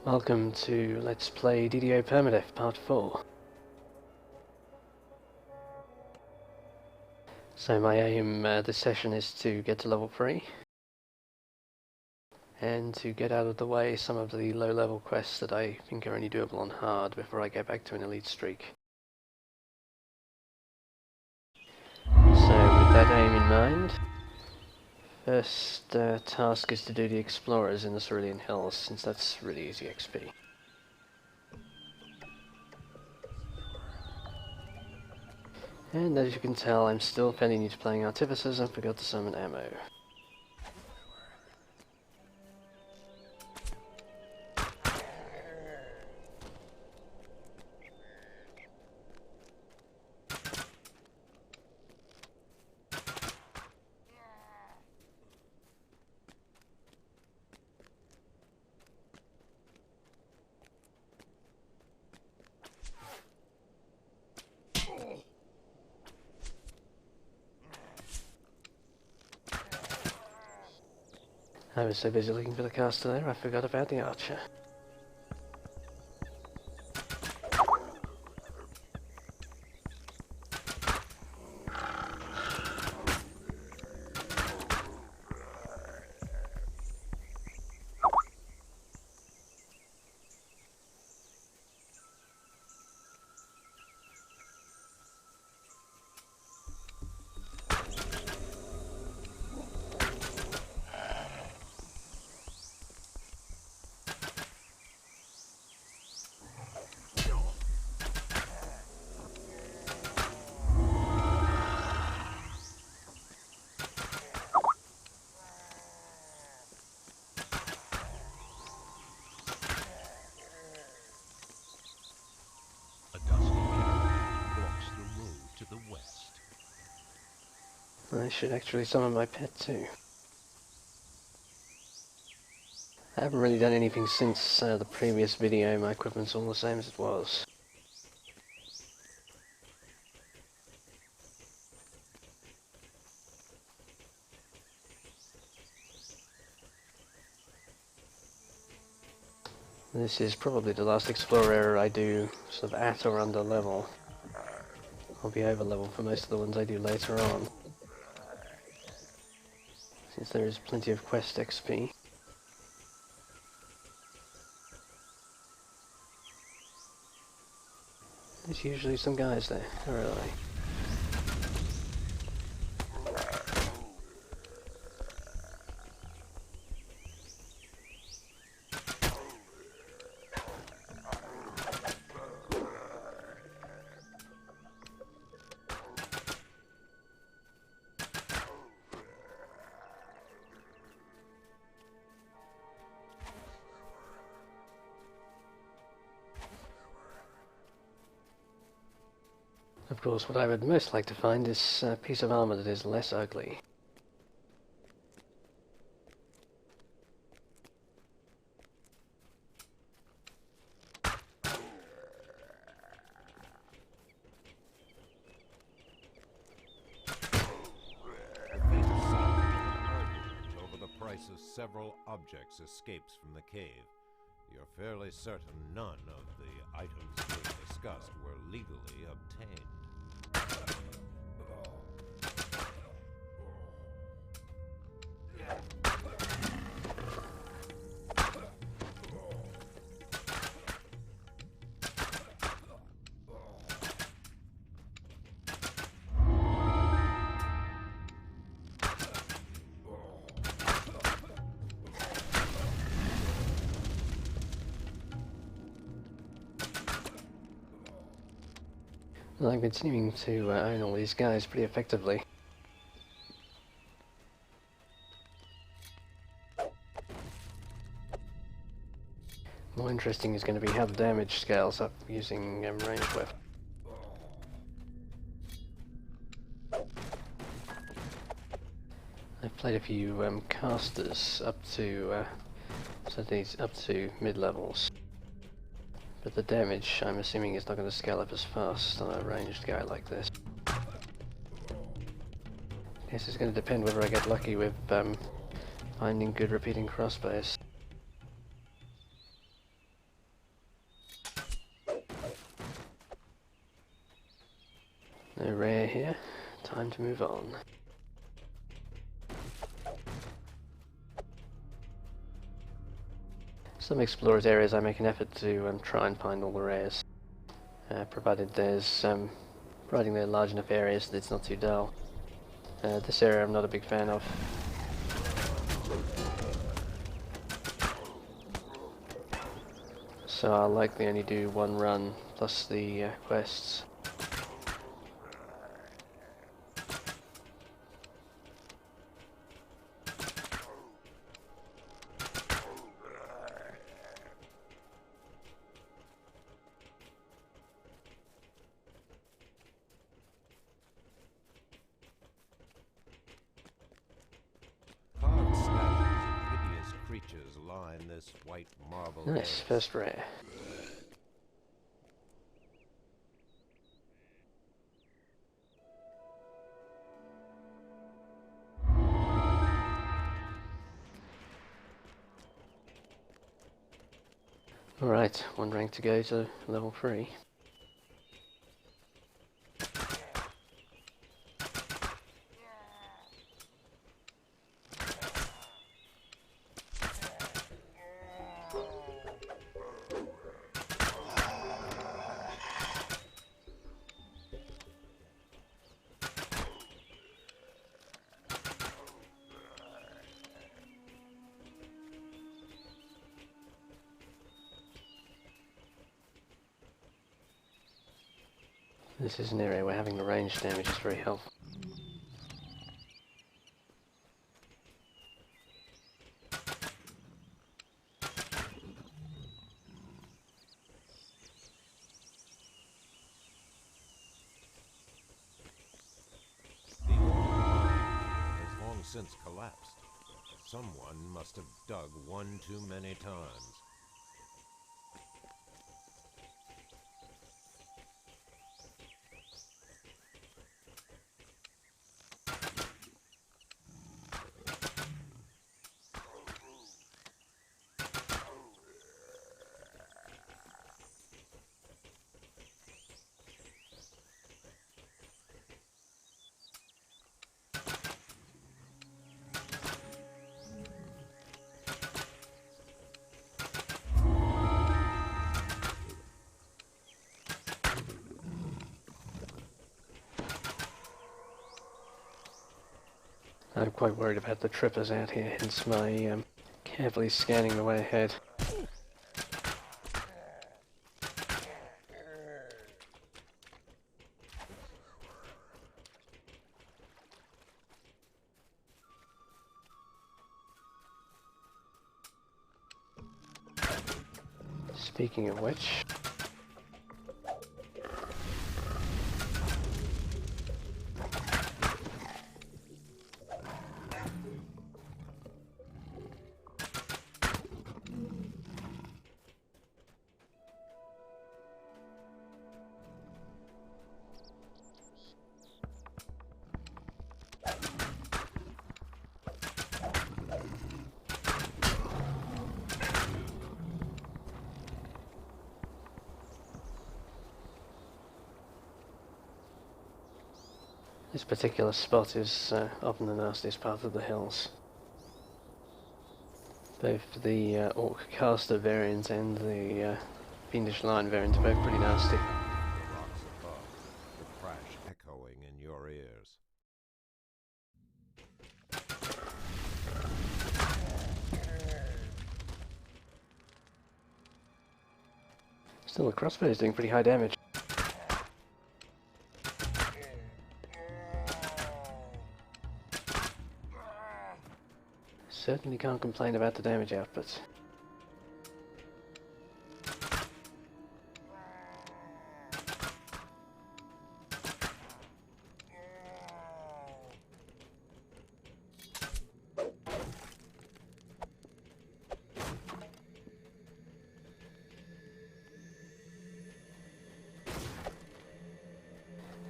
Welcome to Let's Play DDO Permadeath Part 4. So my aim this session is to get to level 3 and to get out of the way some of the low level quests that I think are only doable on hard before I get back to an elite streak. So with that aim in mind, first task is to do the explorers in the Cerulean Hills, since that's really easy XP. And as you can tell, I'm still fairly new to playing Artificers and forgot to summon ammo. I was so busy looking for the caster there, I forgot about the archer. I should actually summon my pet too. I haven't really done anything since the previous video. My equipment's all the same as it was. This is probably the last explorer I do sort of at or under level. I'll be over level for most of the ones I do later on, since there is plenty of quest XP. There's usually some guys there, where are they? Of course, what I would most like to find is a piece of armor that is less ugly. Over the price of several objects escapes from the cave. You're fairly certain none of the items being discussed were legally obtained. Well, I've been seeming to own all these guys pretty effectively. More interesting is going to be how the damage scales up using ranged weapons. I've played a few casters up to mid-levels. But the damage, I'm assuming, is not going to scale up as fast on a ranged guy like this. Guess it's going to depend whether I get lucky with finding good repeating crossbows. No rare here. Time to move on. Some explorers areas I make an effort to try and find all the rares, provided providing they're large enough areas that it's not too dull. This area I'm not a big fan of. So I'll likely only do one run plus the quests. Carved statues of hideous creatures line this white marble. Nice, first rare. Alright, one rank to go to level 3. This is an area where having the range damage is very helpful. The old mine has long since collapsed. Someone must have dug one too many times. I'm quite worried about the trippers out here, hence my carefully scanning the way ahead. Speaking of which... this particular spot is often the nastiest part of the hills. Both the Orc Caster variant and the Fiendish Lion variant are both pretty nasty. The rocks above, the crash echoing in your ears. Still, the crossbow is doing pretty high damage. Certainly can't complain about the damage output.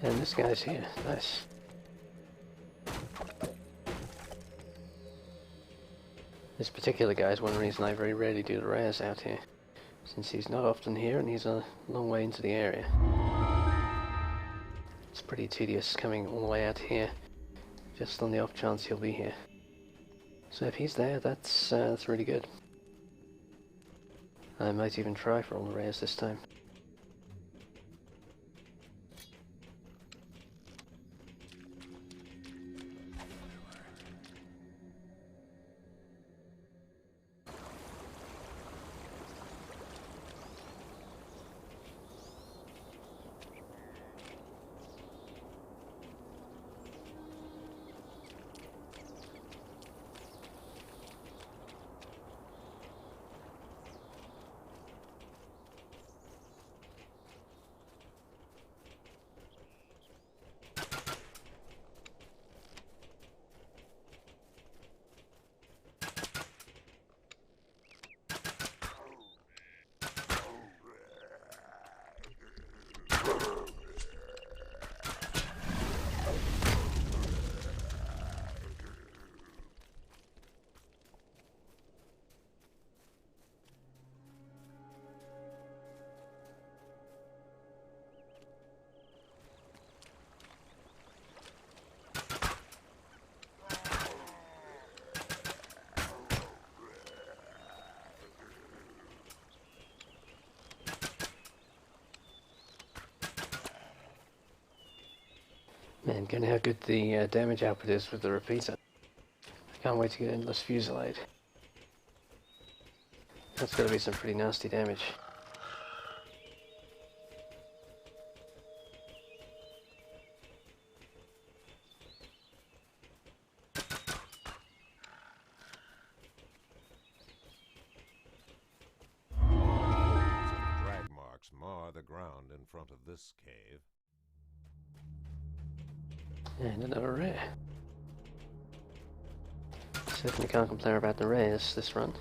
And this guy's here. Nice. This particular guy is one reason I very rarely do the rares out here, since he's not often here and he's a long way into the area. It's pretty tedious coming all the way out here, just on the off chance he'll be here. So if he's there, that's really good. I might even try for all the rares this time. Man, gonna how good the damage output is with the repeater. I can't wait to get Endless Fusillade. That's gotta be some pretty nasty damage. Drag marks mar the ground in front of this cave. And another rare. Certainly can't complain about the rares this run.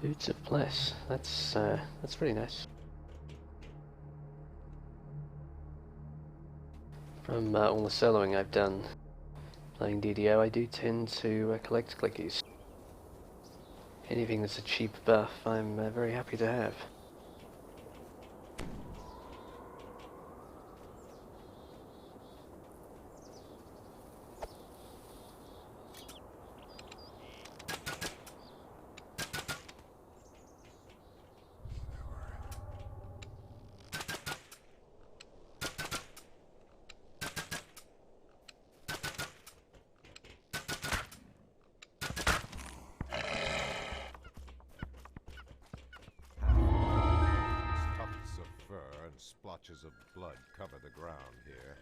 Boots of Bless. That's pretty nice. From all the soloing I've done playing DDO, I do tend to collect clickies. Anything that's a cheap buff, I'm very happy to have. Splotches of blood cover the ground here.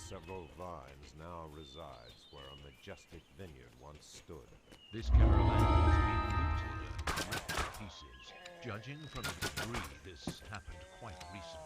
Several vines now resides where a majestic vineyard once stood. This caravan has been looted and ripped to pieces. Judging from the debris, this happened quite recently.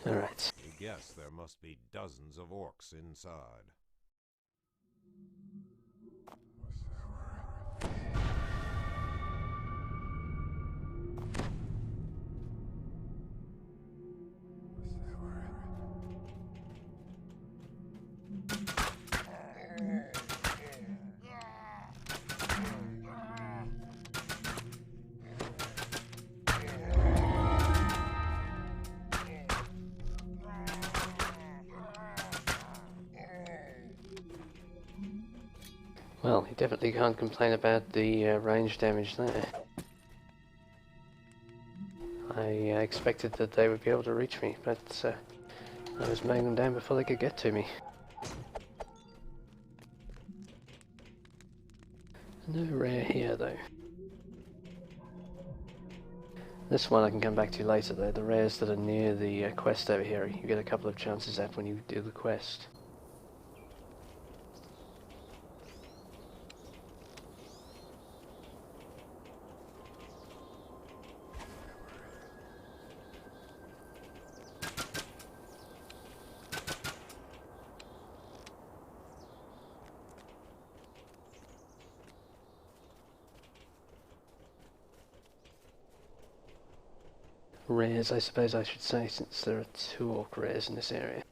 Alright. You guess there must be dozens of orcs inside. Well, you definitely can't complain about the range damage there. I expected that they would be able to reach me, but I was mowing them down before they could get to me. No rare here, though. This one I can come back to later, though. The rares that are near the quest over here, you get a couple of chances at when you do the quest. Rares, I suppose I should say, since there are 2 orc rares in this area.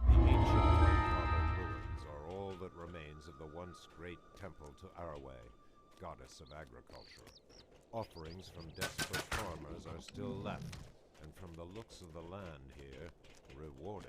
The ancient white marble ruins are all that remains of the once great temple to Araway, goddess of agriculture. Offerings from desperate farmers are still left, and from the looks of the land here, rewarded.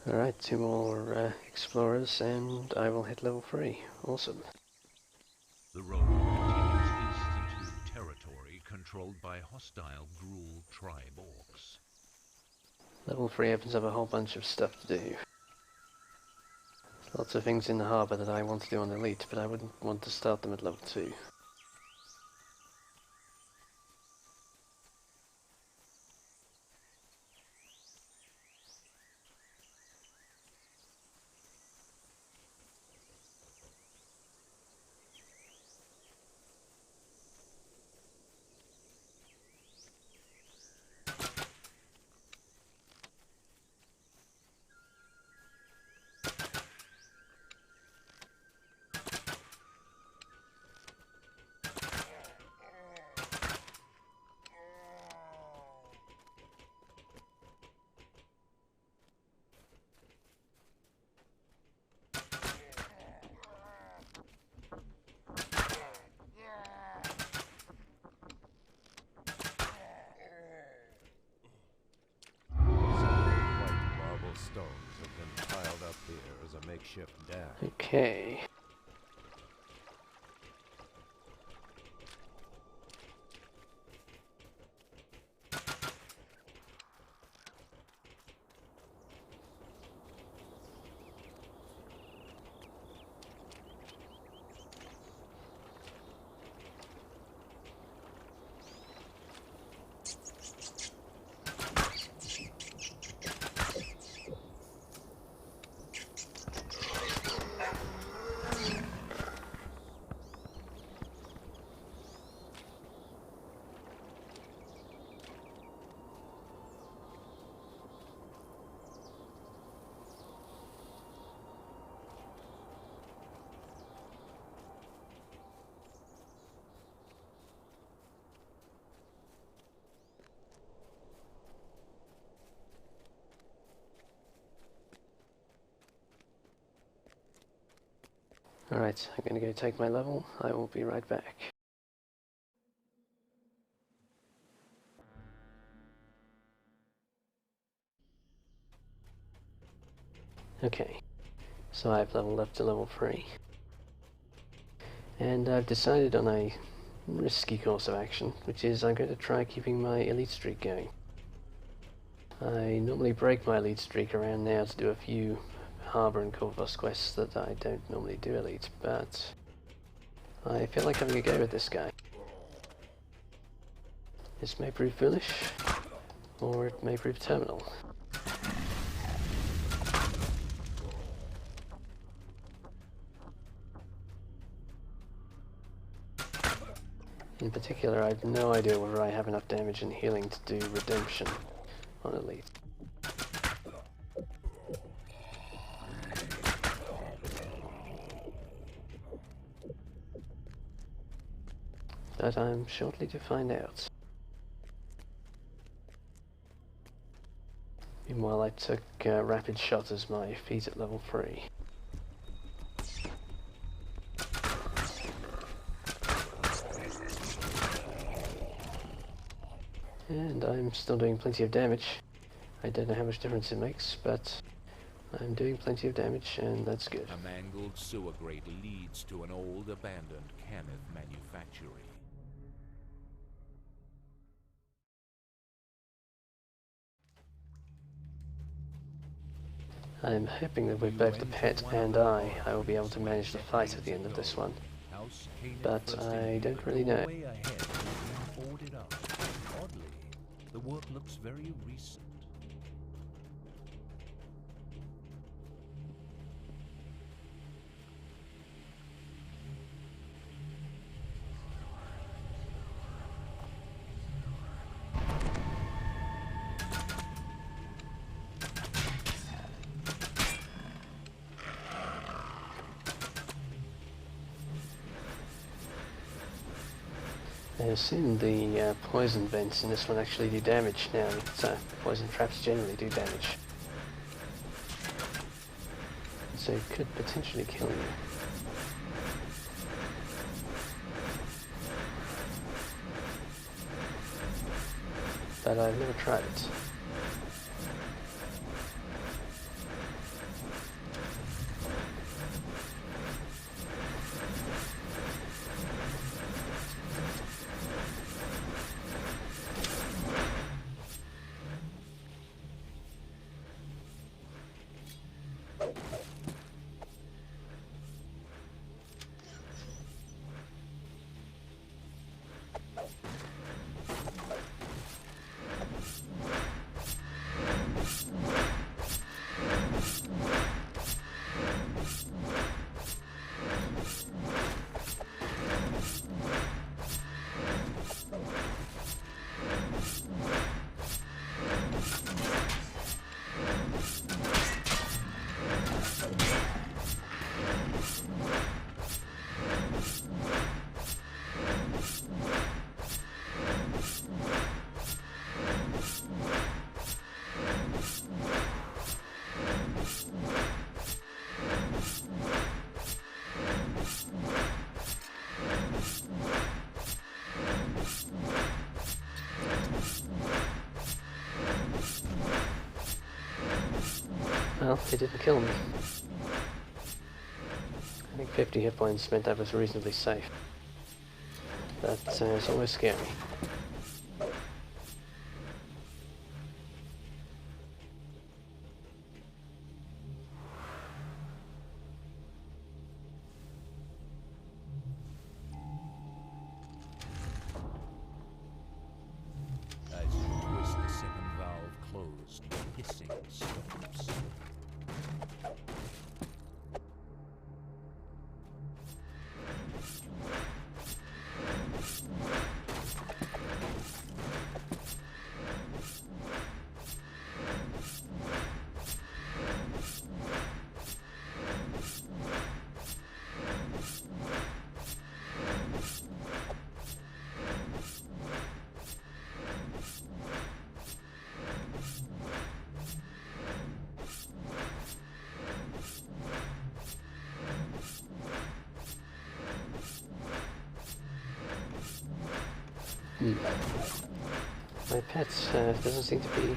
Alright, 2 more explorers and I will hit level 3. Awesome. The road continues east into territory controlled by hostile Gruul tribe orcs. Level 3 opens up a whole bunch of stuff to do. Lots of things in the harbour that I want to do on Elite, but I wouldn't want to start them at level 2. Makeshift dam. Okay. Alright, I'm going to go take my level. I will be right back. Okay, so I've leveled up to level 3. And I've decided on a risky course of action, which is I'm going to try keeping my elite streak going. I normally break my elite streak around now to do a few Harbour and Korthos quests that I don't normally do elite, but I feel like having a go at this guy. This may prove foolish, or it may prove terminal. In particular, I have no idea whether I have enough damage and healing to do redemption on elite. But I'm shortly to find out. Meanwhile, I took rapid shot as my feat at level 3. And I'm still doing plenty of damage. I don't know how much difference it makes, but I'm doing plenty of damage, and that's good. A mangled sewer grate leads to an old abandoned Cannith manufactory. I'm hoping that with both the pet and I will be able to manage the fight at the end of this one. But I don't really know. Oddly, the work looks very recent. I've seen the poison vents in this one actually do damage now. Poison traps generally do damage. So it could potentially kill you. But I've never tried it. Well, it didn't kill me. I think 50 hit points meant I was reasonably safe. But it's always scary. As you twist the second valve closed, hissing stops. My pet doesn't seem to be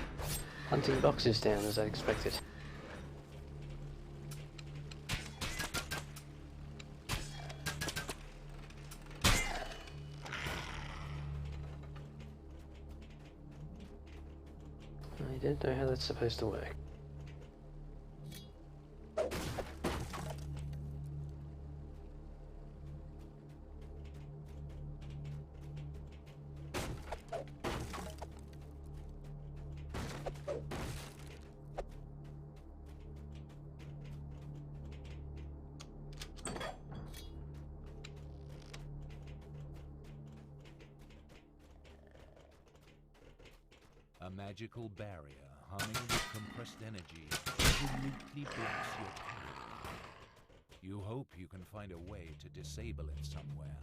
hunting boxes down as I expected. I don't know how that's supposed to work. A magical barrier humming with compressed energy completely blocks your path. You hope you can find a way to disable it somewhere.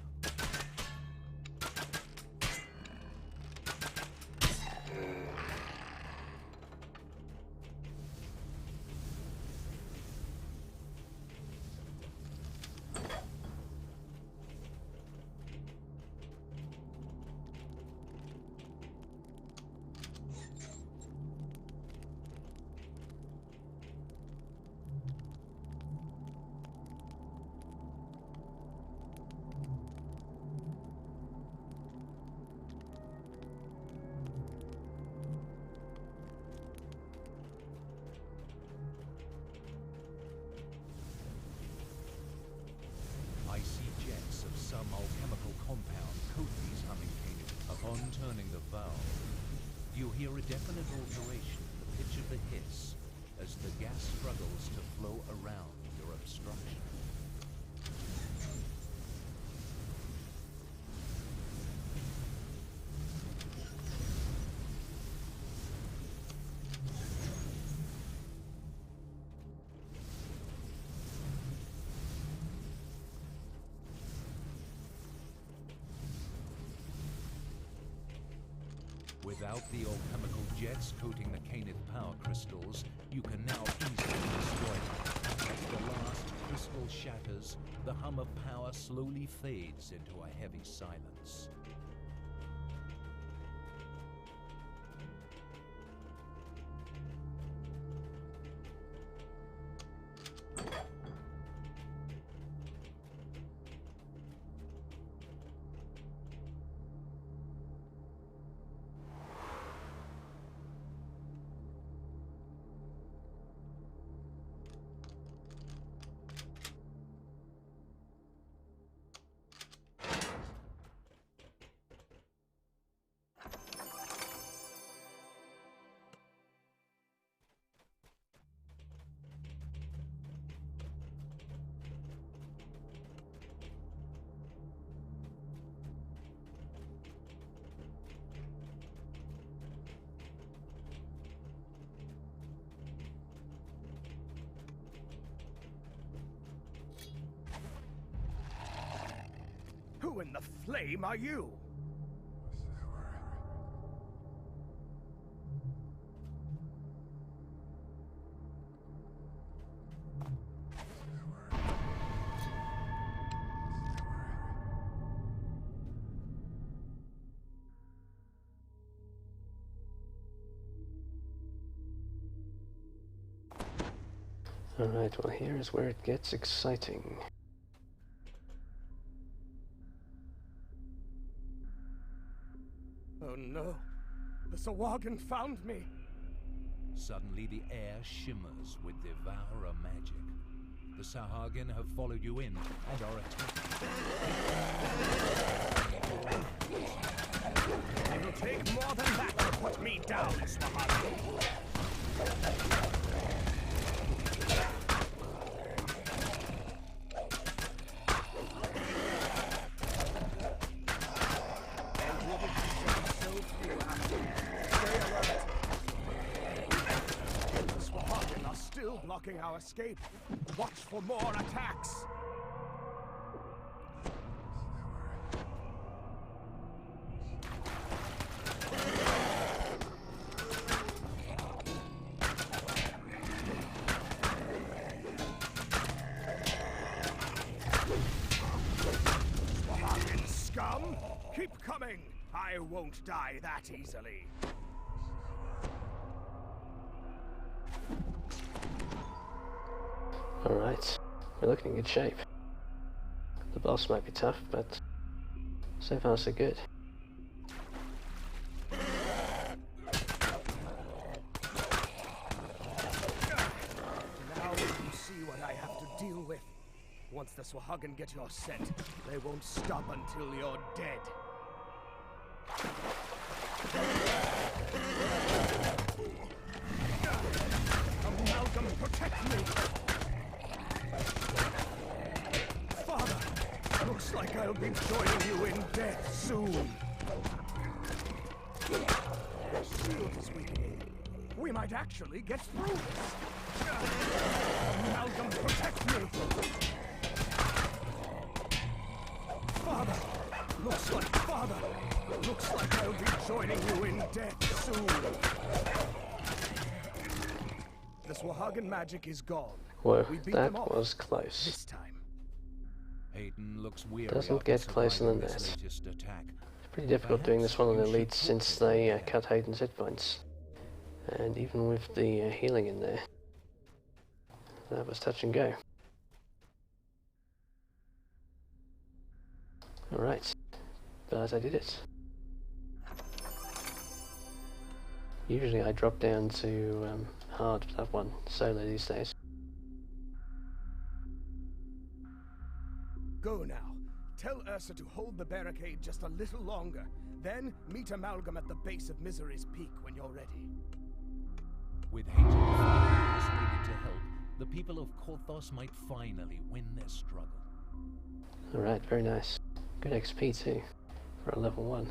Icy jets of some alchemical compound coat these humming cages. Upon turning the valve, you hear a definite alteration in the pitch of the hiss as the gas struggles to flow around your obstruction. Without the alchemical jets coating the Canith power crystals, you can now easily destroy them. As the last crystal shatters, the hum of power slowly fades into a heavy silence. Who in the flame are you? Alright, well here is where it gets exciting. Oh no, the Sahaugin found me. Suddenly the air shimmers with devourer magic. The Sahaugin have followed you in and are attacking. It'll take more than that to put me down, Sahaugin. Blocking our escape. Watch for more attacks. Sahaugin scum, keep coming. I won't die that easily. Alright, we're looking in good shape. The boss might be tough, but so far so good. Now you see what I have to deal with. Once the Sahaugin get your scent, they won't stop until you're dead. Amalgam, protect me! Father, looks like I'll be joining you in death soon. The shield is weakening. We might actually get through this. Amalgam, protect me! Father, looks like I'll be joining you in death soon. The Sahaugin magic is gone. Whoa, We beat that them off was close. this time. Hayden looks weary Doesn't after get closer than surviving this that. latest attack. It's pretty difficult doing this one on Perhaps you Elite should since put they them cut Hayden's hit points. And even with the healing in there, that was touch and go. Alright, but I did it. Usually I drop down to hard for that one, solo these days. Go now. Tell Ursa to hold the barricade just a little longer. Then meet Amalgam at the base of Misery's Peak when you're ready. With Hayden finally persuaded to help, the people of Korthos might finally win their struggle. Alright, very nice. Good XP too, for a level 1.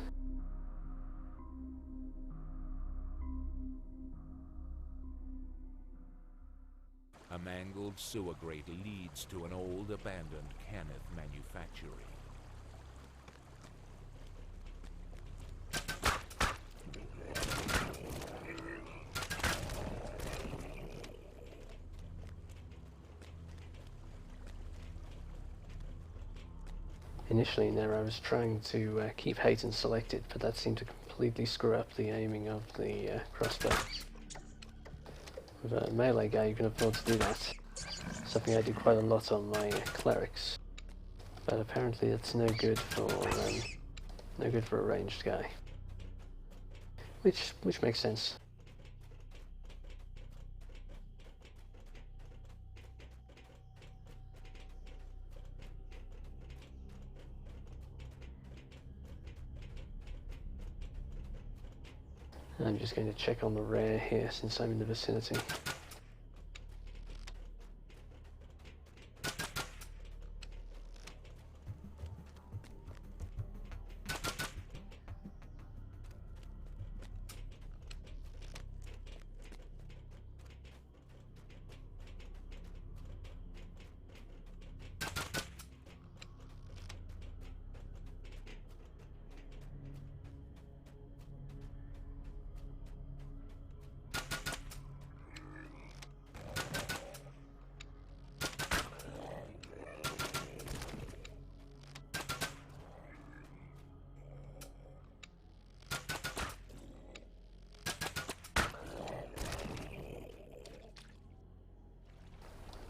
A mangled sewer grate leads to an old abandoned Cannith manufactory. Initially in there I was trying to keep Hayden selected, but that seemed to completely screw up the aiming of the crossbow. With a melee guy you can afford to do that. Something I do quite a lot on my clerics. But apparently it's no good for a ranged guy. Which makes sense. I'm just going to check on the rare here since I'm in the vicinity.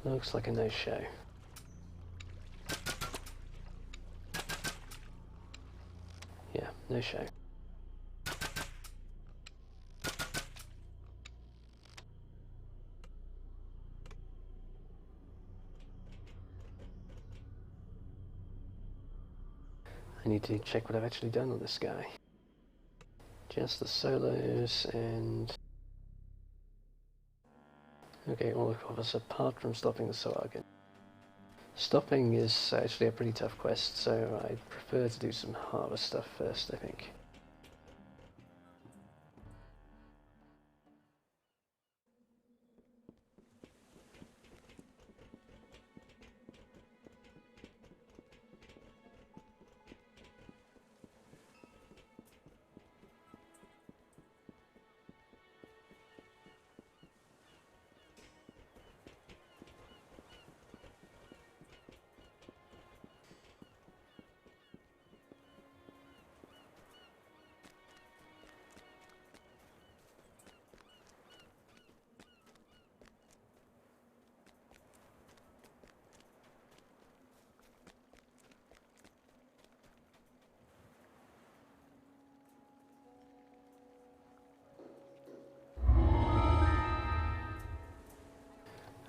Looks like a no-show. Yeah, no-show. I need to check what I've actually done on this guy. Just the solos and... Okay, all of us apart from stopping the Sahaugin. Stopping is actually a pretty tough quest, so I'd prefer to do some harbour stuff first, I think.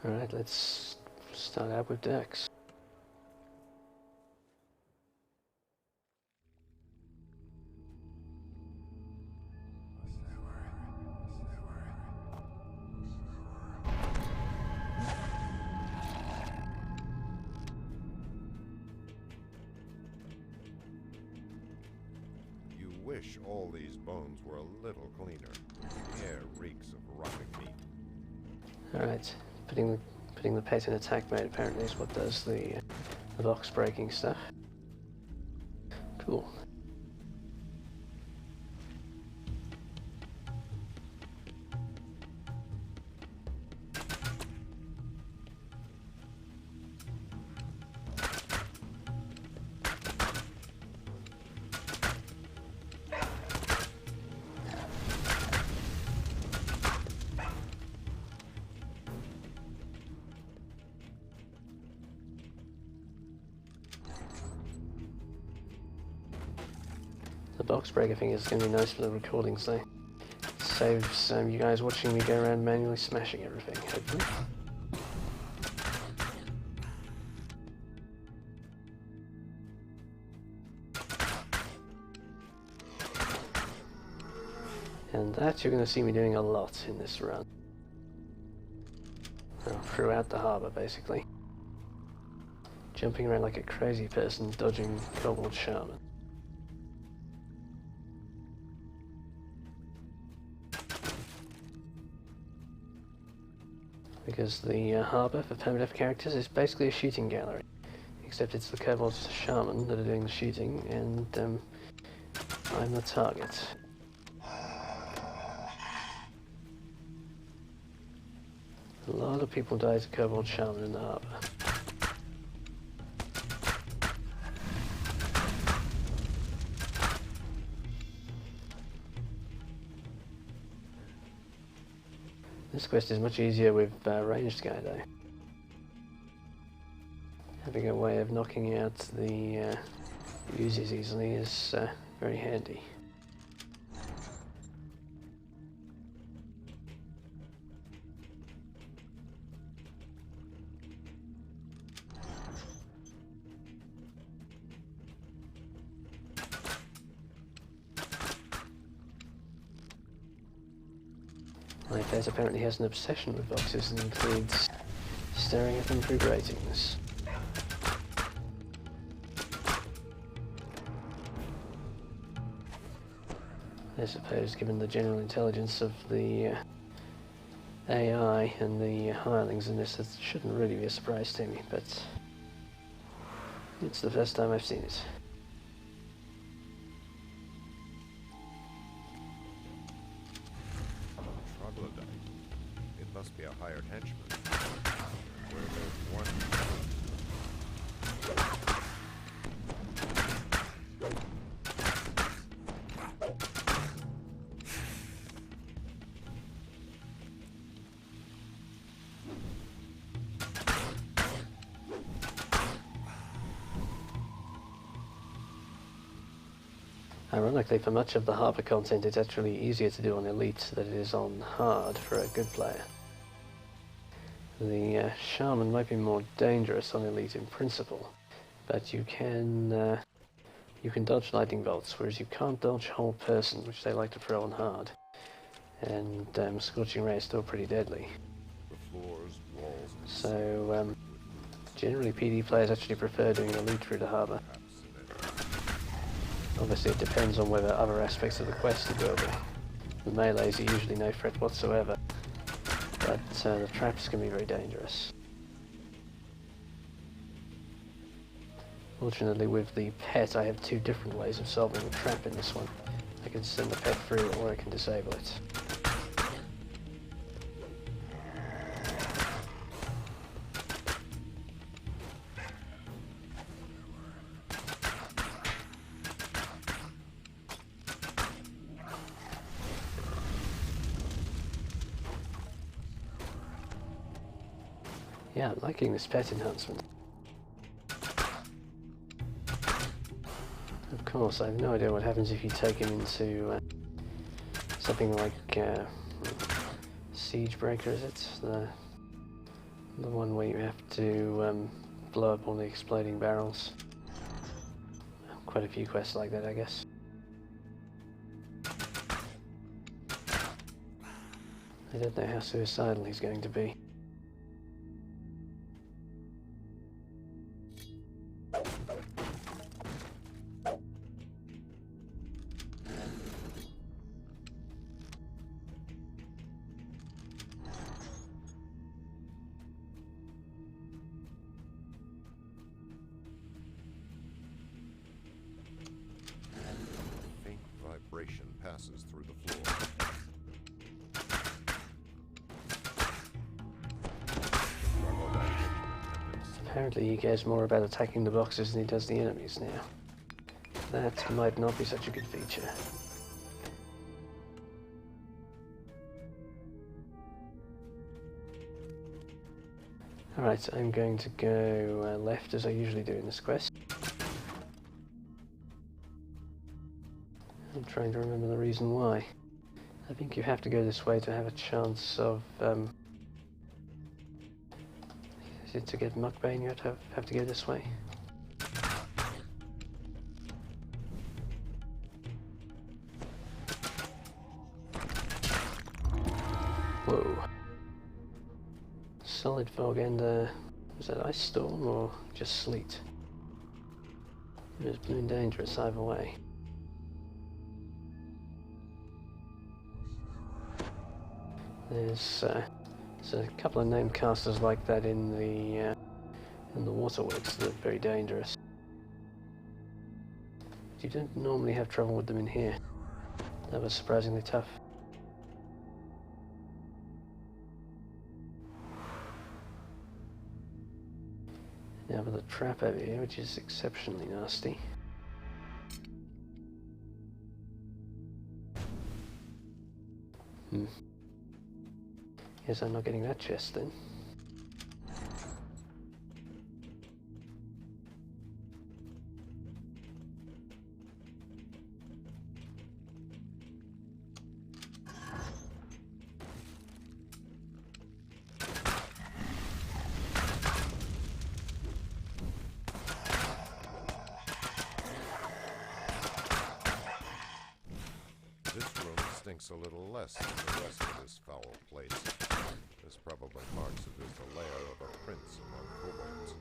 Alright, let's start out with Durks. You wish all these bones were a little cleaner. The air reeks of rotting meat. Alright, putting the pet in attack mode apparently is what does the box breaking stuff. Cool. The box breaker thing is going to be nice for the recordings though. It saves you guys watching me go around manually smashing everything, hopefully. And that you're going to see me doing a lot in this run. Well, throughout the harbour basically. Jumping around like a crazy person, dodging kobold shaman. Because the harbour for Permadeath characters is basically a shooting gallery, except it's the kobold shaman that are doing the shooting, and I'm the target. A lot of people die to kobold shaman in the harbour. This quest is much easier with ranged guy though. Having a way of knocking out the Uzis easily is very handy. My pet apparently has an obsession with boxes and includes staring at them through gratings. I suppose, given the general intelligence of the AI and the hirelings in this, it shouldn't really be a surprise to me, but it's the first time I've seen it. It must be a hired henchman. Where there's one... Ironically, for much of the harbour content, it's actually easier to do on Elite than it is on Hard for a good player. The Shaman might be more dangerous on Elite in principle, but you can dodge lightning bolts, whereas you can't dodge whole person, which they like to throw on Hard. And Scorching Ray is still pretty deadly. The floors, walls, and So generally PD players actually prefer doing Elite through the harbour. Obviously it depends on whether other aspects of the quest are doable. The melees are usually no threat whatsoever, but the traps can be very dangerous. Fortunately with the pet I have two different ways of solving the trap in this one. I can send the pet through or I can disable it. Yeah, I'm liking this pet enhancement. Of course, I have no idea what happens if you take him into something like Siege Breaker, is it? The The one where you have to blow up all the exploding barrels. Quite a few quests like that, I guess. I don't know how suicidal he's going to be. Faint vibration passes through the floor. Apparently he cares more about attacking the boxes than he does the enemies now. That might not be such a good feature. Alright, I'm going to go left as I usually do in this quest. I'm trying to remember the reason why. I think you have to go this way to have a chance of is it to get Muckbane you have to go this way? Whoa. Solid fog and was that ice storm or just sleet? It was blue and dangerous either way. There's a couple of named casters like that in the waterworks that are very dangerous. You don't normally have trouble with them in here. That was surprisingly tough. Now with a trap over here, which is exceptionally nasty. Guess I'm not getting that chest then. This room stinks a little less than the rest of this foul place. This probably marks it as the lair of a prince among kobolds.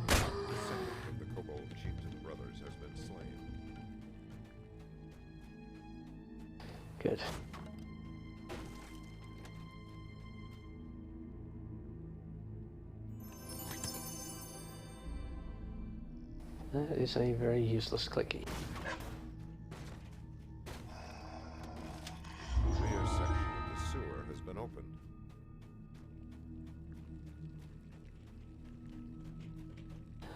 The second of the kobold chieftain brothers has been slain. Good. That is a very useless clicky. The rear section of the sewer has been opened.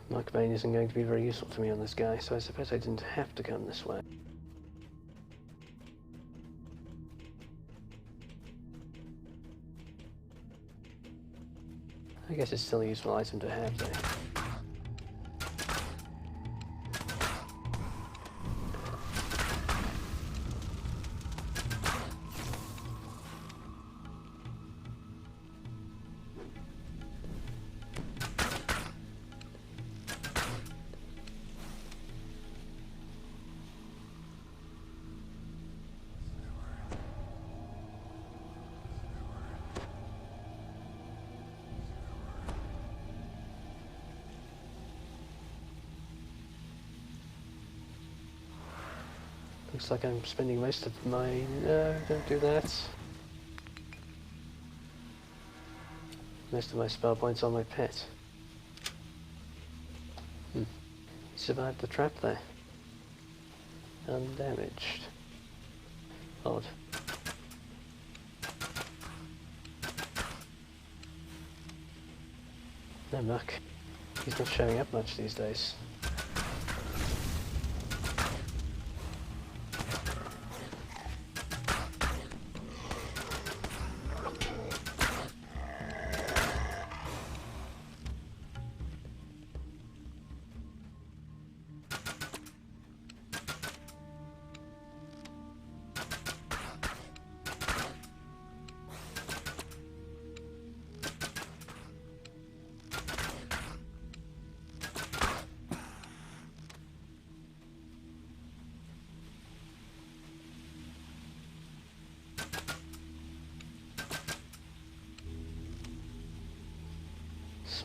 Muckbane isn't going to be very useful to me on this guy, so I suppose I didn't have to come this way. I guess it's still a useful item to have though. Looks like I'm spending most of my... No, don't do that. Most of my spell points on my pet. He survived the trap there. Undamaged. Odd. No Muck. He's not showing up much these days.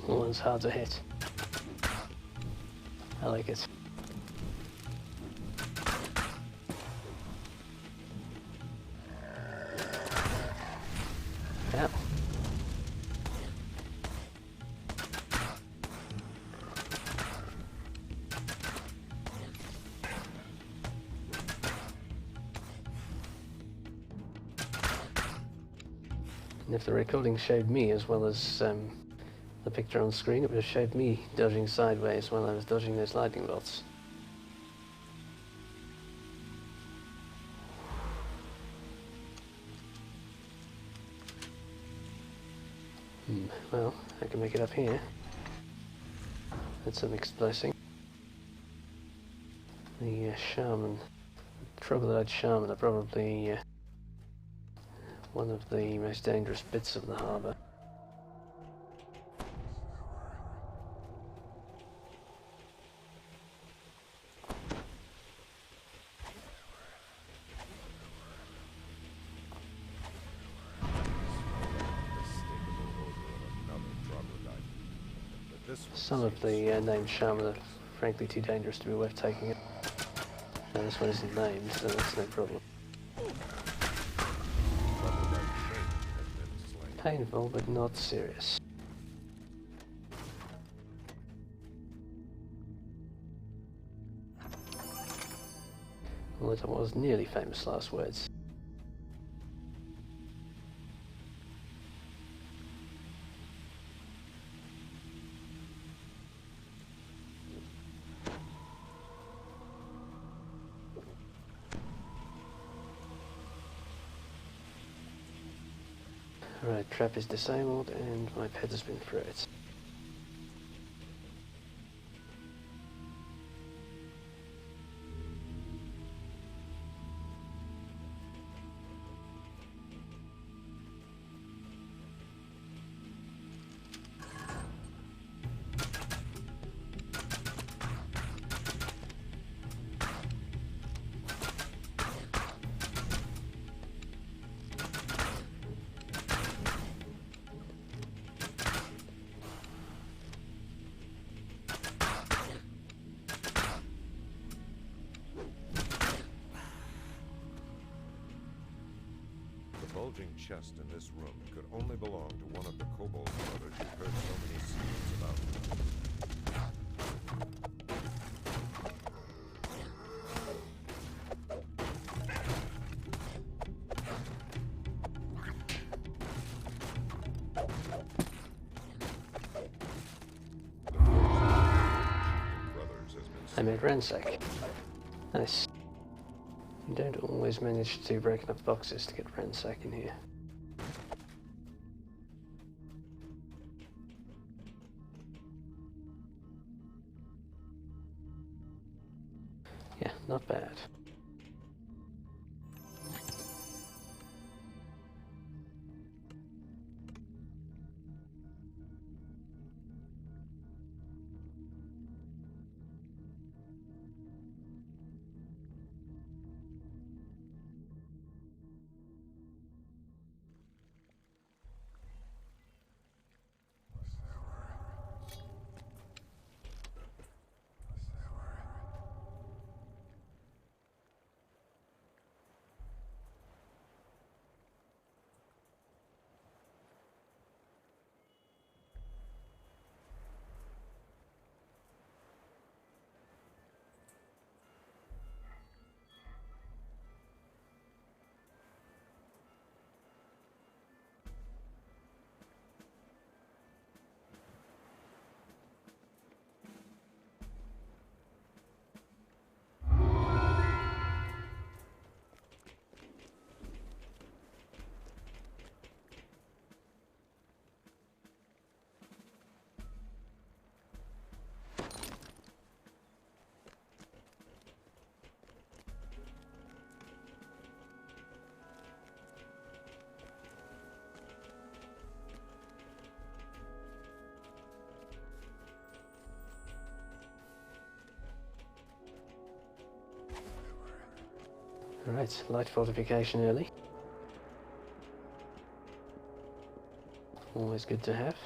Small one's hard to hit. I like it. Ow. And if the recording showed me as well as the picture on screen, it would have showed me dodging sideways while I was dodging those lightning bolts. Well, I can make it up here. That's a mixed blessing. The shaman, trouble-eyed shaman are probably one of the most dangerous bits of the harbour. Some of the named shaman are frankly too dangerous to be worth taking it. Now this one isn't named, so that's no problem. Painful, but not serious. Well, that was nearly famous last words. Right, trap is disabled and my pet has been through it. The bulging chest in this room could only belong to one of the kobold brothers you've heard so many secrets about. I made ransack. Nice. You don't always manage to break enough boxes to get ransack in here. Yeah, not bad. Alright, light fortification early. Always good to have.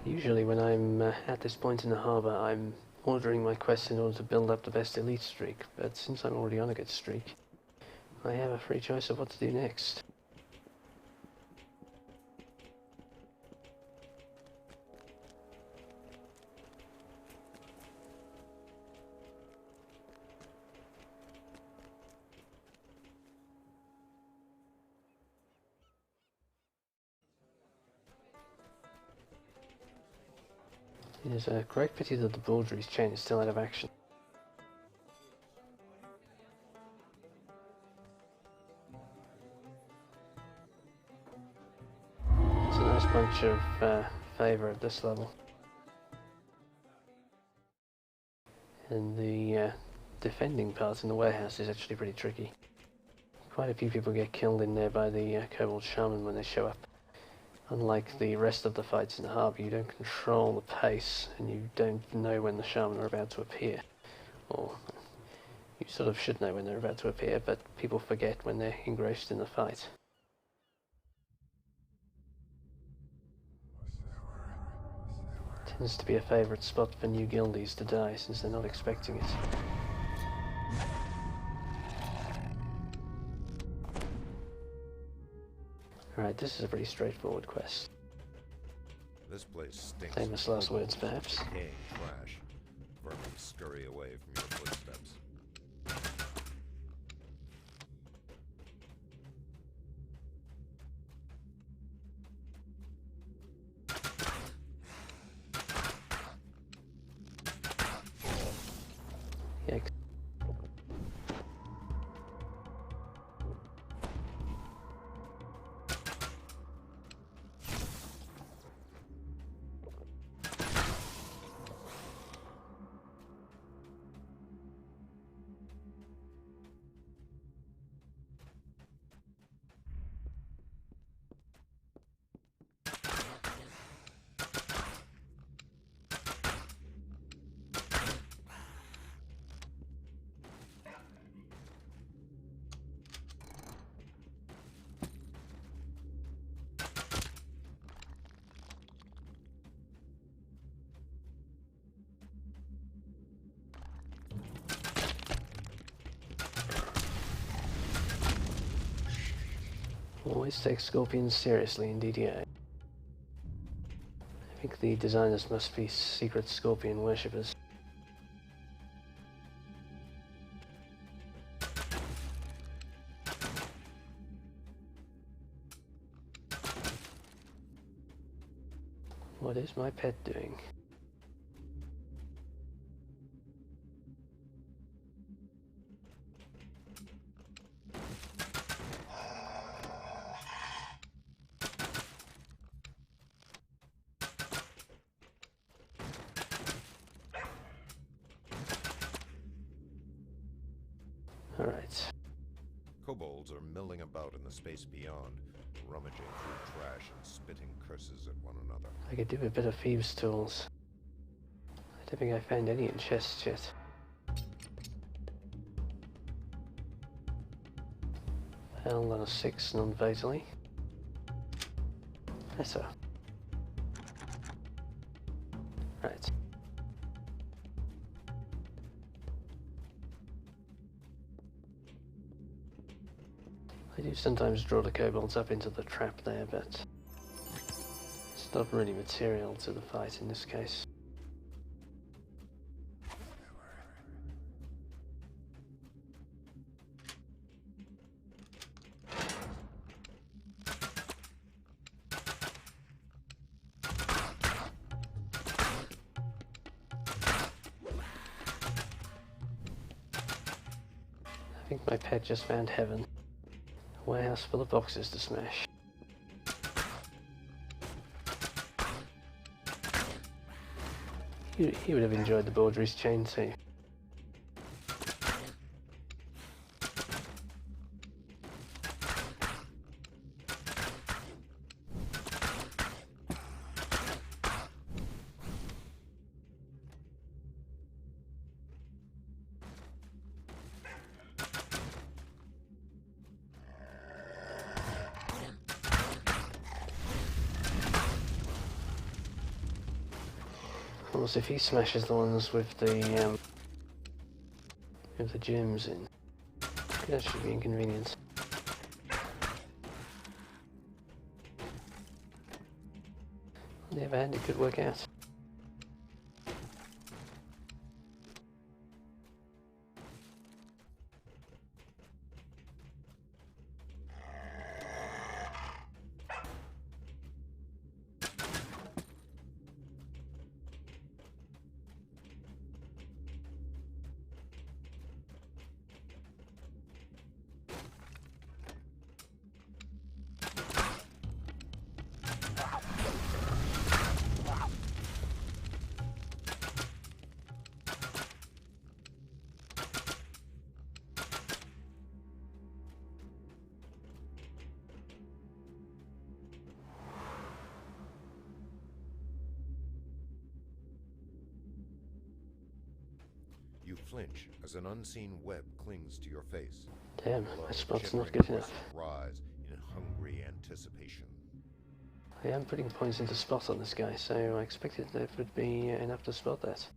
Usually when I'm at this point in the harbour, I'm ordering my quests in order to build up the best elite streak, but since I'm already on a good streak, I have a free choice of what to do next. It is a great pity that the Baldry's chain is still out of action. It's a nice bunch of favour at this level. And the defending part in the warehouse is actually pretty tricky. Quite a few people get killed in there by the Kobold Shaman when they show up. Unlike the rest of the fights in the harbour, you don't control the pace, and you don't know when the Shaman are about to appear. Or, you sort of should know when they're about to appear, but people forget when they're engrossed in the fight. Tends to be a favourite spot for new guildies to die, since they're not expecting it. Alright, this is a pretty straightforward quest. This place stinks. Famous last words, perhaps. Decaying trash. Vermin scurry away from your footsteps. Yikes. Always take scorpions seriously in DDO. I think the designers must be secret scorpion worshippers. What is my pet doing? Alright. Kobolds are milling about in the space beyond, rummaging through trash and spitting curses at one another. I could do a bit of thieves' tools. I don't think I found any in chests yet. Hell on a 6 non-fatally. Better. Right. I do sometimes draw the kobolds up into the trap there, but it's not really material to the fight in this case. I think my pet just found heaven. A warehouse full of boxes to smash. He would have enjoyed the Baldry's chain too. Of course, if he smashes the ones with the gems in, that should be inconvenient. On the other hand, it could work out. You flinch as an unseen web clings to your face. Damn, Below, my spot's not shivering good enough. voices rise in hungry anticipation. I am putting points into spot on this guy, so I expected there would be enough to spot that.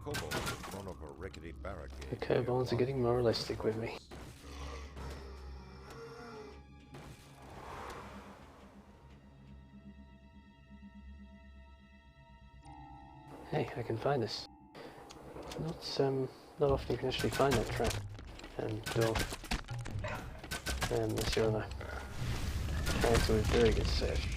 Kobolds have thrown up a rickety barricade. The kobolds are getting moralistic with me. Hey, I can find this. Not often you can actually find that trap and door. Unless you're on a character with very good search.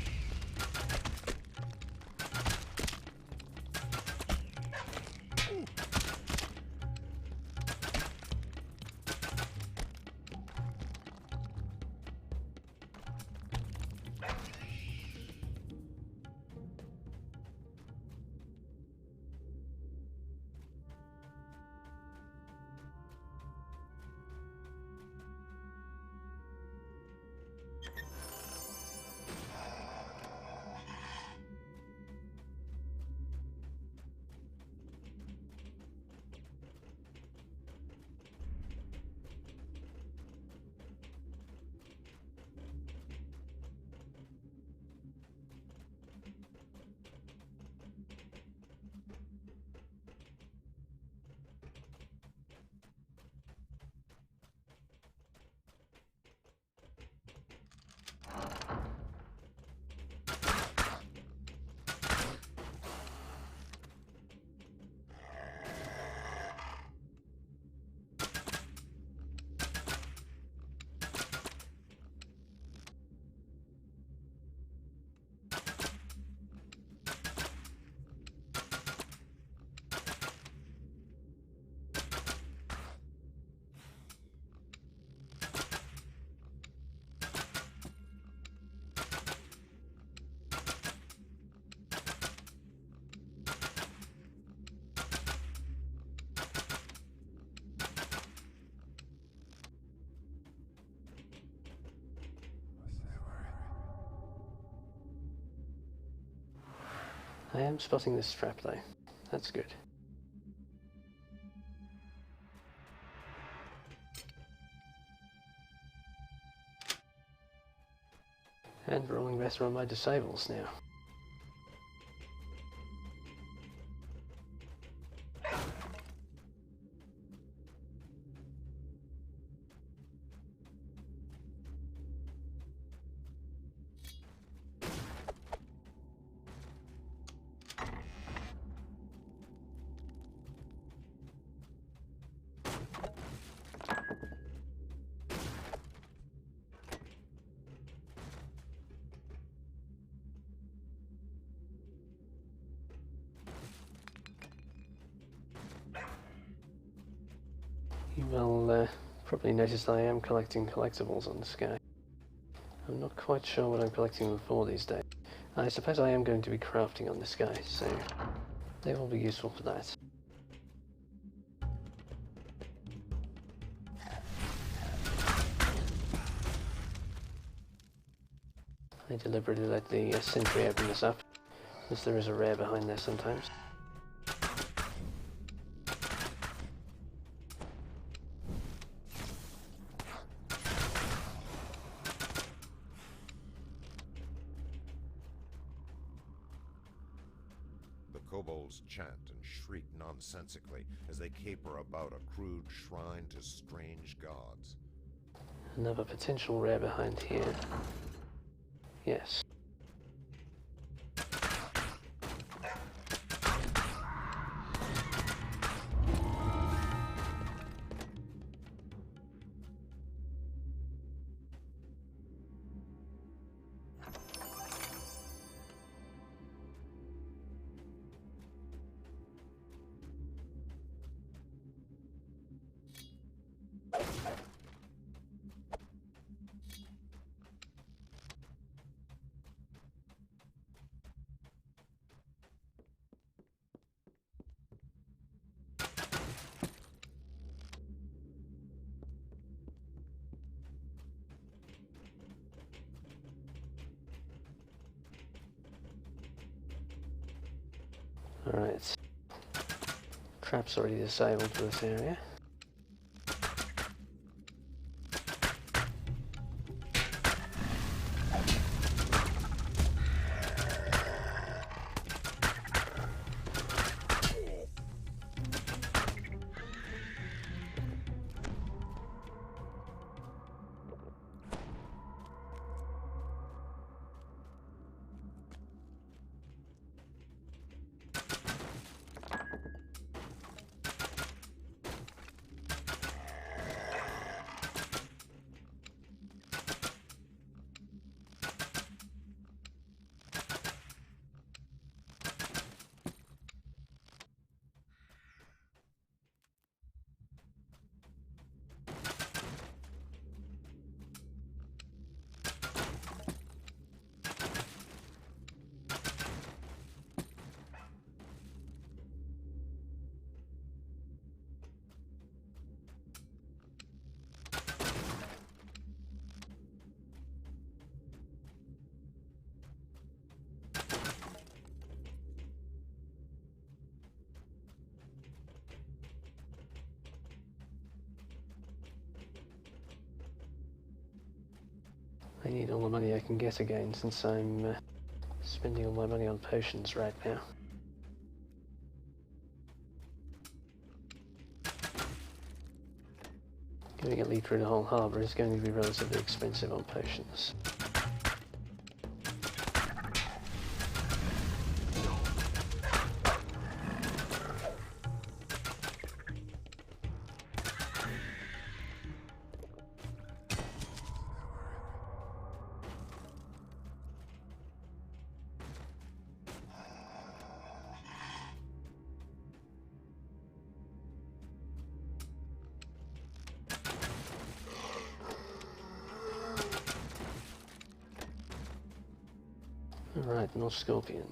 I am spotting this trap though. That's good. And rolling better on my disables now. Well, probably noticed I am collecting collectibles on the sky. I'm not quite sure what I'm collecting them for these days. I suppose I am going to be crafting on the sky, so they will be useful for that. I deliberately let the sentry open this up, as there is a rare behind there sometimes. The kobolds chant and shriek nonsensically as they caper about a crude shrine to strange gods. Another potential rare behind here. Yes. Alright. Trap's already disabled for this area. I need all the money I can get again, since I'm spending all my money on potions right now. Going a lead through the whole harbour is going to be relatively expensive on potions. Alright, more scorpion.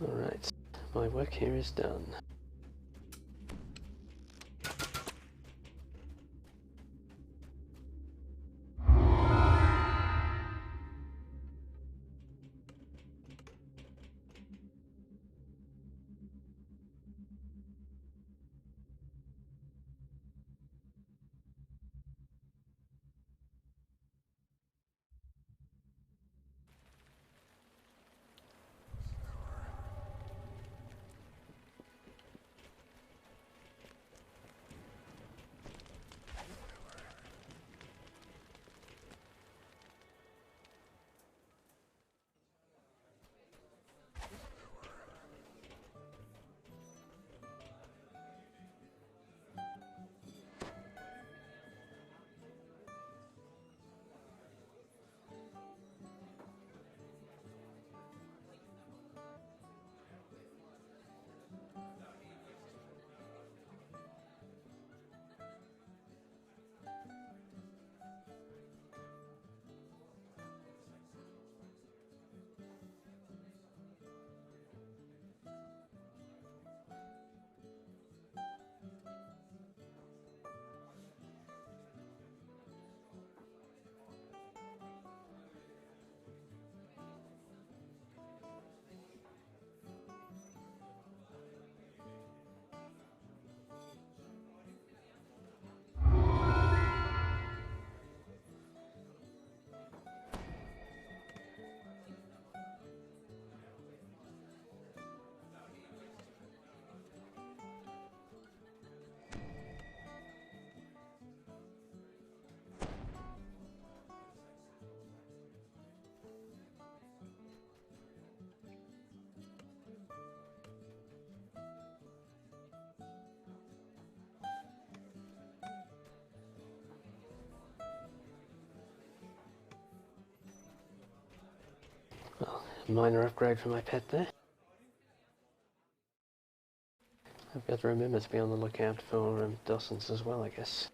Alright, my work here is done. Well, minor upgrade for my pet there. I've got to remember to be on the lookout for Dawson's as well, I guess.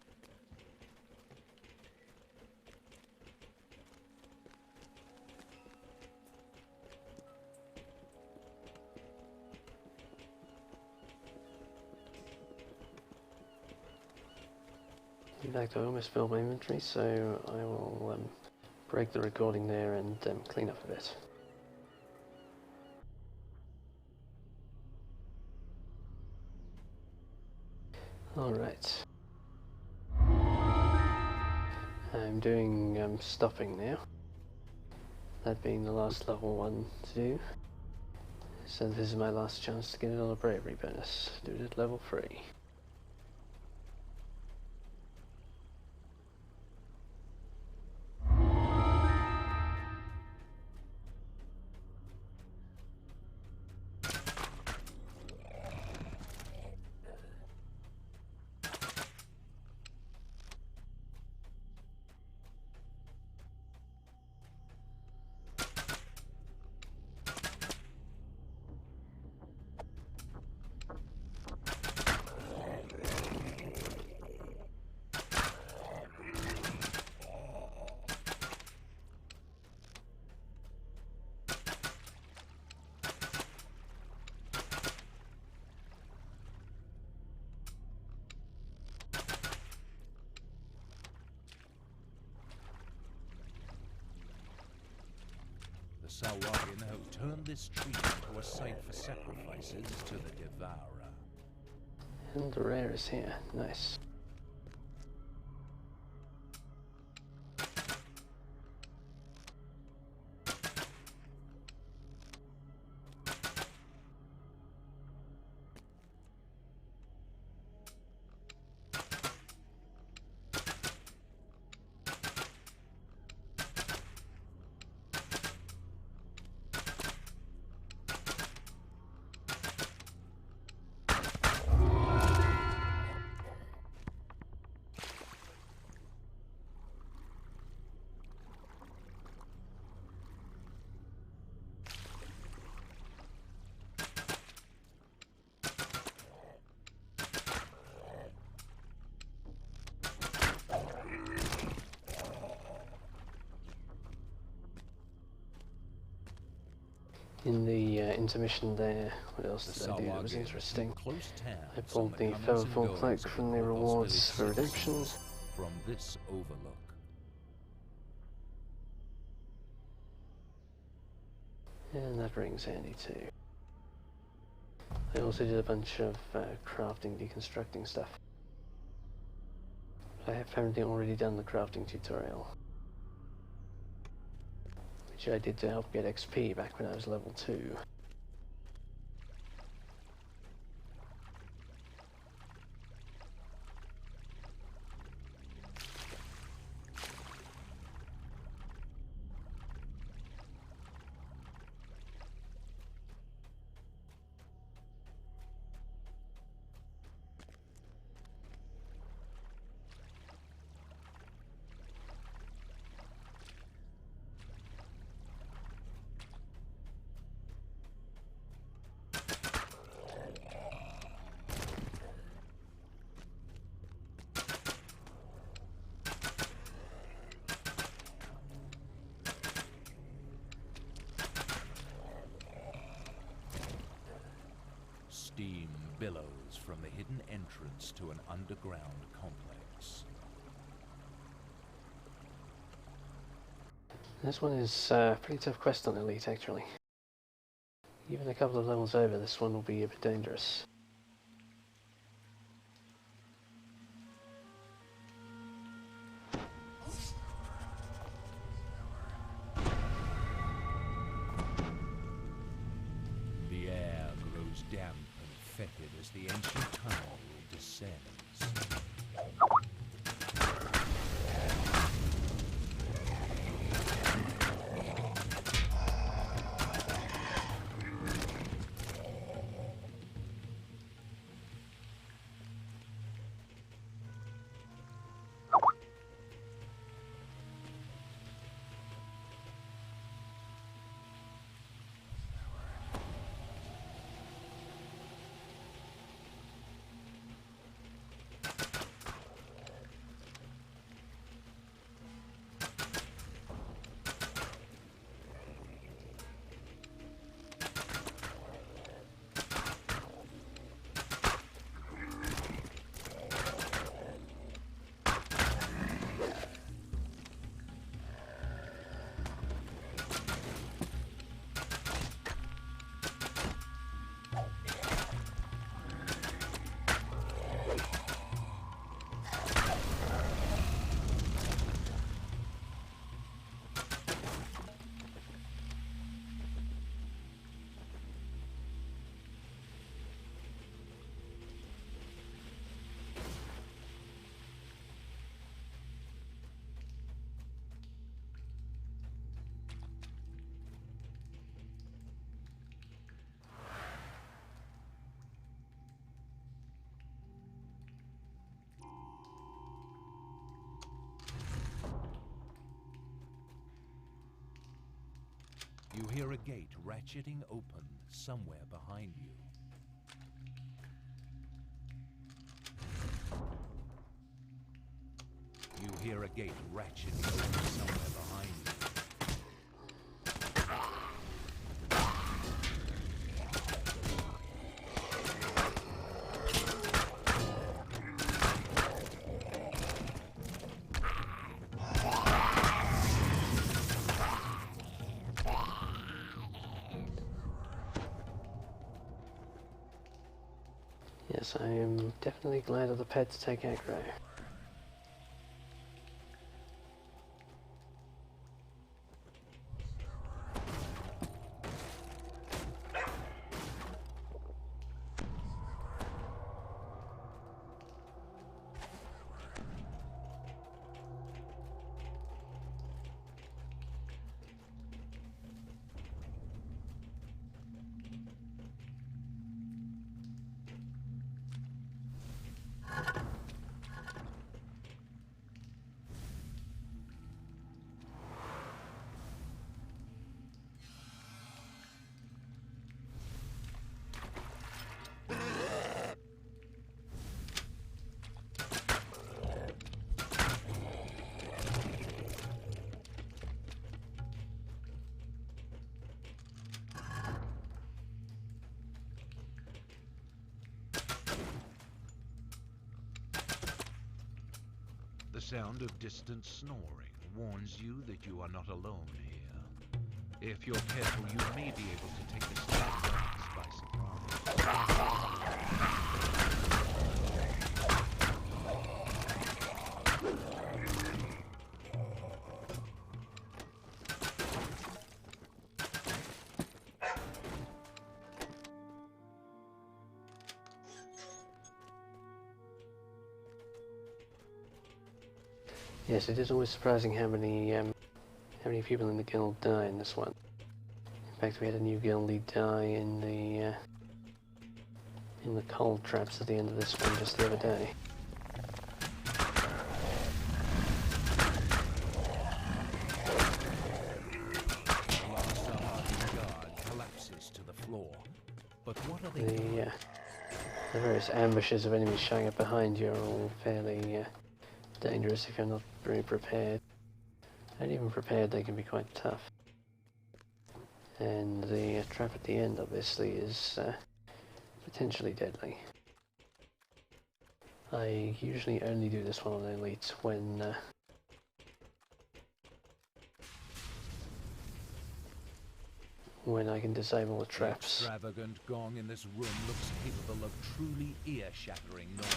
In fact, I almost filled my inventory, so I will break the recording there and clean up a bit. Alright. I'm doing stuffing now. That being the last level 1 to do. So this is my last chance to get another bravery bonus. Do it at level 3. The Sahaugin have turned this tree into a site for sacrifices to the Devourer. And the rare is here. Nice. In the intermission there, what else The did I do that was Sahaugin interesting? keep close tabs I on pulled the comings and Featherfall goings Cloak of the from the Korthos rewards for village redemption. citizens from this overlook. And that ring's handy too. I also did a bunch of crafting, deconstructing stuff. I have apparently already done the crafting tutorial, which I did to help get XP back when I was level 2. Steam billows from the hidden entrance to an underground complex. This one is a pretty tough quest on Elite actually. Even a couple of levels over, this one will be a bit dangerous. The air grows damp and fetid as the ancient tunnel descends. You hear a gate ratcheting open somewhere behind you. You hear a gate ratcheting open somewhere behind you. Yes, I am definitely glad of the pet to take aggro. sound of distant snoring warns you that you are not alone here. If you're careful, you may be able to take the Smuggler by surprise. Yes, it is always surprising how many people in the guild die in this one. In fact, we had a new guildie die in the cold traps at the end of this one just the other day. The last Sahaugin guard collapses to the floor. But what are they? The various ambushes of enemies showing up behind you are all fairly dangerous if you're not very prepared. And even prepared, they can be quite tough. And the trap at the end, obviously, is potentially deadly. I usually only do this one on elites when I can disable the traps. The extravagant gong in this room looks capable of truly ear-shattering noise.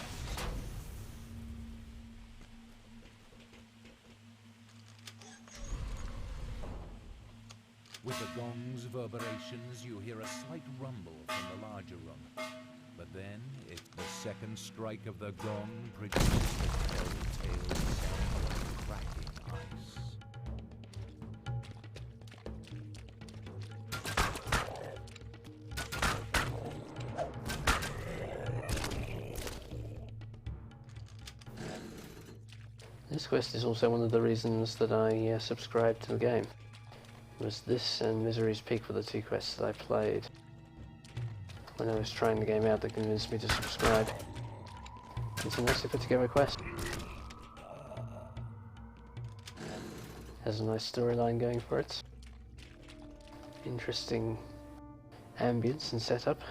With the gong's reverberations, you hear a slight rumble from the larger room. But then, the second strike of the gong produces the telltale sound of cracking ice. This quest is also one of the reasons that I subscribed to the game. It was this and Misery's Peak were the two quests that I played when I was trying the game out that convinced me to subscribe. It's a nicely put together quest. Has a nice storyline going for it. Interesting ambience and setup.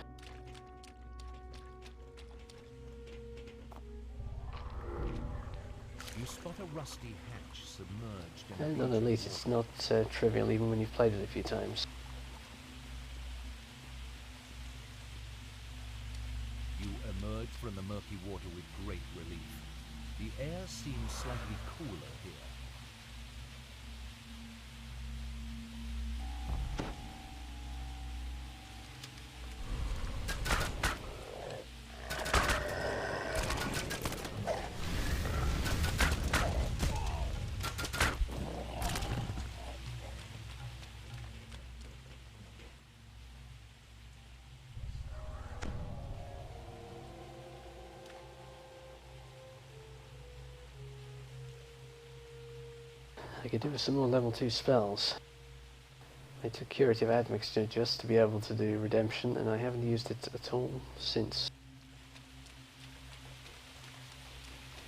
You spot a rusty hatch submerged in And on Elite it's not trivial even when you've played it a few times. You emerge from the murky water with great relief. The air seems slightly cooler here. I could do with some more level 2 spells. I took Curative Admixture just to be able to do Redemption, and I haven't used it at all since.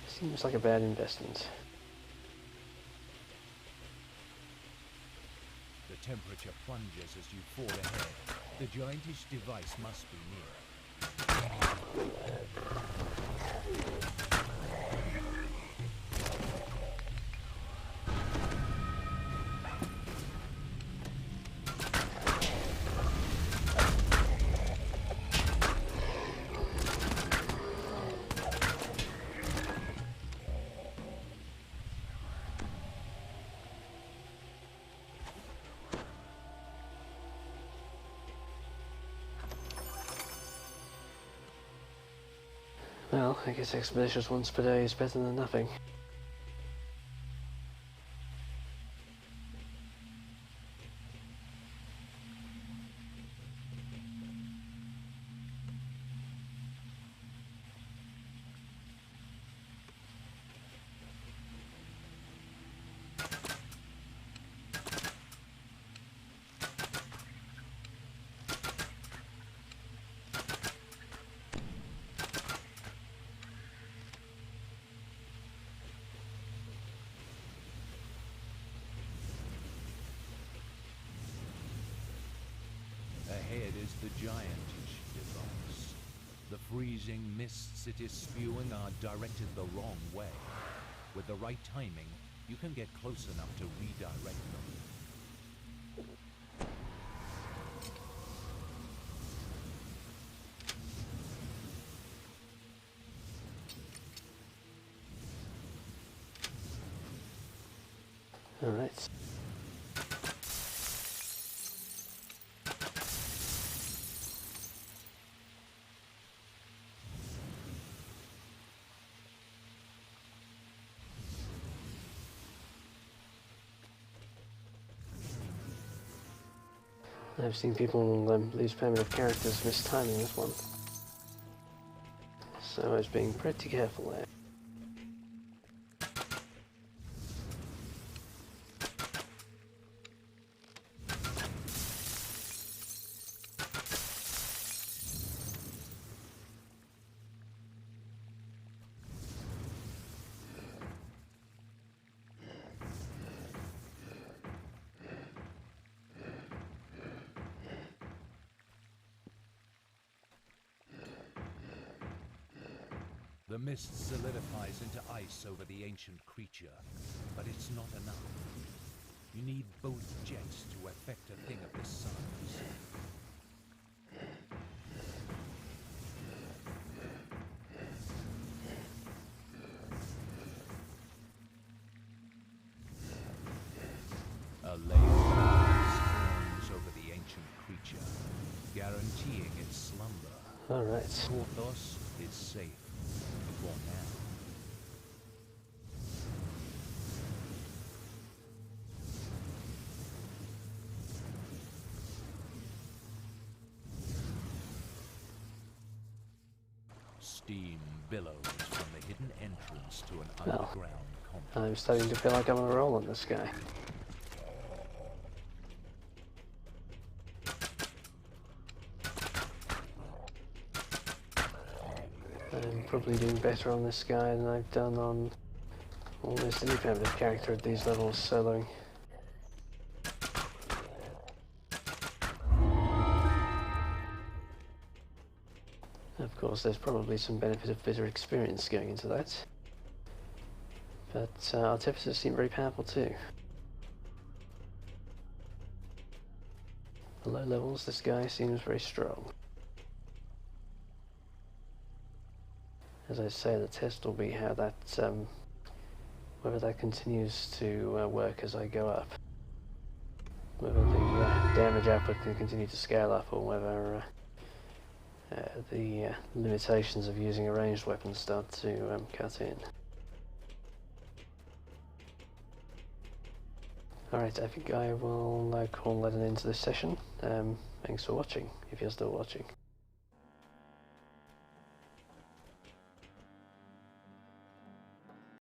Seems like a bad investment. The temperature plunges as you fall ahead. The giantish device must be near. Well, I guess expeditious once per day is better than nothing. Ahead is the giantish device. The freezing mists it is spewing are directed the wrong way. With the right timing, you can get close enough to redirect them. Alright. I've seen people lose permanent characters mistiming this one, so I was being pretty careful there. The mist solidifies into ice over the ancient creature, but it's not enough. You need both jets to affect a thing of this size. A layer of ice forms over the ancient creature, guaranteeing its slumber. Alright. Korthos is safe. For now. Steam billows from the hidden entrance to an underground complex. I'm starting to feel like I'm on a roll on this guy. I'm probably doing better on this guy than I've done on almost any primitive character at these levels soloing. Of course, there's probably some benefit of bitter experience going into that. But artificers seem very powerful too. At low levels, this guy seems very strong. As I say, the test will be how that, whether that continues to work as I go up. Whether the damage output can continue to scale up, or whether the limitations of using a ranged weapon start to cut in. Alright, I think I will call that an end to this session. Thanks for watching, if you're still watching.